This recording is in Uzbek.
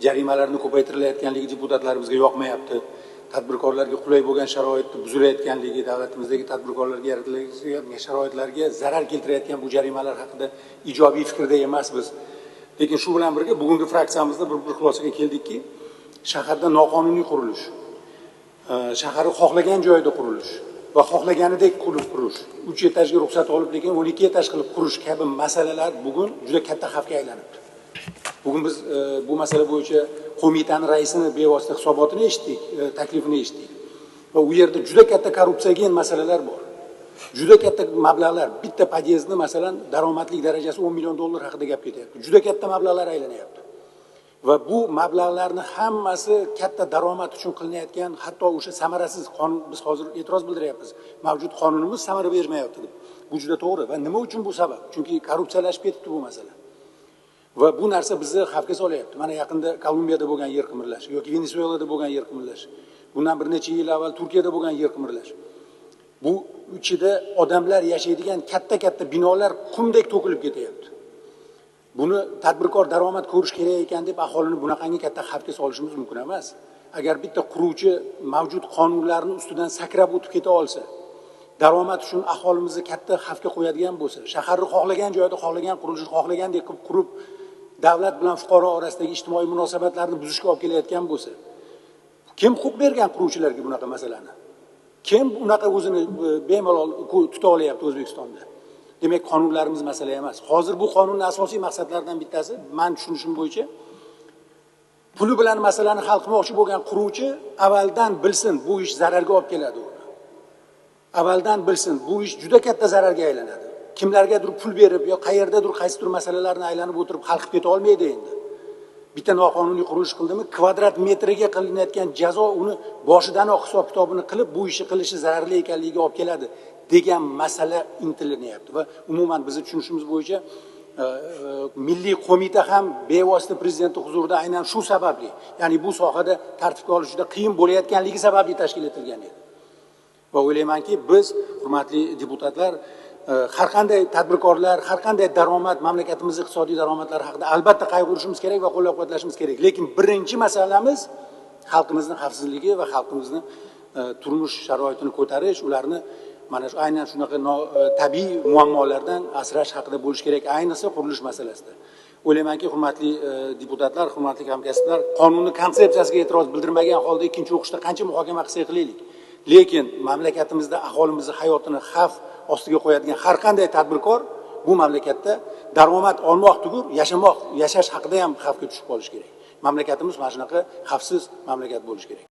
Jarimalarni ko'paytirilayotganligi deputatlarimizga yoqmayapti. Tadbirkorlarga qulay bo'lgan sharoitni buzilayotganligi, davlatimizdagi tadbirkorlarga yaratilayotgan sharoitlarga zarar keltirayotgan bu jarimalar haqida ijobiy fikrda emasmiz. Lekin shu bilan birga bugungi fraksiyamizda bir xulosaga keldikki, shaharda noqonuniy qurilish, shaharni xohlagan joyda qurilish va xohlaganidek qurish, 3 etajga ruxsat olib lekin 12 etaj qilib qurish kabi masalalar bugun juda katta xavfga aylanibdi. Bugun biz bu masala bo'yicha qo'mitaning raisini bevosita hisobotini eshitdik, taklifini eshitdik. Va u yerda juda katta korrupsiyaga masalalar bor. Juda katta mablag'lar, bitta podyezdni masalan daromadlik darajasi 10 million dollar haqida gap ketyapti. Juda katta mablag'lar aylanyapti. Va bu mablag'larni hammasi katta daromad uchun qilinayotgan, hatto o'sha samarasiz qonun, biz hozir e'tiroz bildiryapmiz. Mavjud qonunimiz samara bermayapti deb. Bu juda to'g'ri va nima uchun bu sabab? Chunki korrupsiyalashib ketibdi bu masala. Va bu narsa bizni xavfga solyapti. Mana yaqinda Kolumbiyada bo'lgan yer qimirlash yoki Venesuelada bo'lgan yer qimirlash, bundan bir necha yil avval Turkiyada bo'lgan yer qimirlash. Bu ichida odamlar yashaydigan katta binolar qumdek to'kilib ketyapti. Buni tadbirkor daromad ko'rish kerak ekan deb aholini bunaqangi katta xavfga solishimiz mumkin emas. Agar bitta quruvchi mavjud qonunlarning ustidan sakrab o'tib keta olsa, daromad uchun aholimizni katta xavfga qo'yadigan bo'lsa, shaharni xohlagan joyda xohlagan qurilishni xohlagandek qurib, davlat bilan fuqaro orasidagi ijtimoiy munosabatlarni buzishga olib kelayotgan bo'lsa, kim huquq bergan quruvchilarga bunaqa masalani? Kim unaqa o'zini bemalol tuta olyapti O'zbekistonda? Demak, qonunlarimiz masala emas. Hozir bu qonunning asosiy maqsadlaridan bittasi, men tushunishim bo'yicha, puli bilan masalani hal qilmoqchi bo'lgan quruvchi avvaldan bilsin, bu ish zararga olib keladi. Avvaldan bilsin, bu ish juda katta zararga aylanadi. Kimlargadir pul berib yo qayerdadir qaysidir masalalarni aylanib o'tirib hal qilib keta olmaydi endi. Bitta noqonuniy qurilish qildimi, kvadrat metriga qilinayotgan jazo uni boshidanoq hisob-kitobini qilib, bu ishni qilishi zararli ekanligiga olib keladi degan masala intilinyapti va umuman bizni tushunishimiz bo'yicha Milliy qo'mita ham bevosita prezidentning huzurida aynan shu sababli, ya'ni bu sohada tartibga olish juda qiyin bo'layotganligi sababli tashkil etilgan edi. Va o'ylaymanki, biz hurmatli deputatlar har qanday tadbirkorlar, har qanday daromad, mamlakatimizning iqtisodiy daromadlari haqida albatta qayg'urishimiz kerak va qo'llab-quvvatlashimiz kerak. Lekin birinchi masalamiz xalqimizning xavfsizligi va xalqimizning turmush sharoitini ko'tarish, ularni mana shu aynan shunaqa tabiiy muammolardan asrash haqida bo'lish kerak, ayniqsa qurilish masalasida. O'ylaymanki, hurmatli deputatlar, hurmatli hamkasblar, qonunning konsepsiyasiga e'tiroz bildirmagan holda ikkinchi o'qishda qancha muhokama qilsak qilaylik. Lekin mamlakatimizda aholimizni hayotini xavf ostiga qo'yadigan har qanday tadbirkor bu mamlakatda daromad olmoq tugur, yashash haqida ham xavfga tushib qolish kerak. Mamlakatimiz mana shunaqa xavfsiz mamlakat bo'lishi kerak.